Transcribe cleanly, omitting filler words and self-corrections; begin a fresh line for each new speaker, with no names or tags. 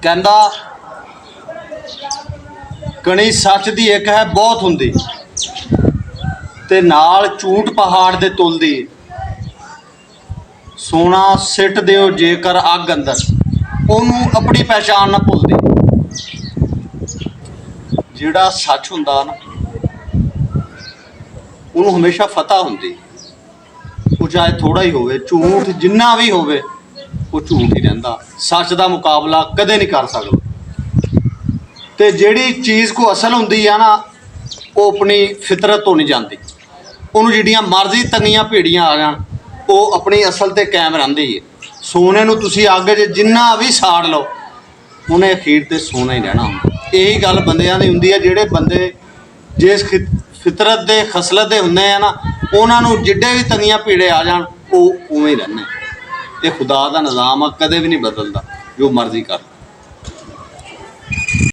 कहंदा कणी सच दी एक है बहुत हुंदी ते नाल झूठ पहाड़ दे तुलदी। सोना सिट दिओ जेकर अग अंदर ओनू अपनी पहचान ना भुलदी। जिहड़ा सच हुंदा ना ओनू हमेशा फतह हुंदी। वो चाहे थोड़ा ही होवे, झूठ जिन्ना भी होवे वो झूठ ही रहिंदा, सच दा मुकाबला कदे नहीं कर सकदा। ते जिहड़ी चीज़ को असल हुंदी है ना वो अपनी फितरत तो नहीं जाती। उन्होंने जिहड़ियां मर्जी तंगियां भीड़ियां आ जान वो अपनी असल ते कायम रहिंदी है। सोने नूं तुसीं अग च जिन्ना भी साड़ लो उन्हें अखीर ते सोना ही रहना हुंदा। यही गल बंदियां दी हुंदी है। जिहड़े बंदे जिस फितरत दे खसलत दे हुंदे हैं ना उन्हां नूं जिड्डे भी तंगियां भीड़े आ जान वो उवें ही रहने। ये खुदा दा निज़ाम आ, कदे भी नहीं बदलदा, जो मर्जी कर।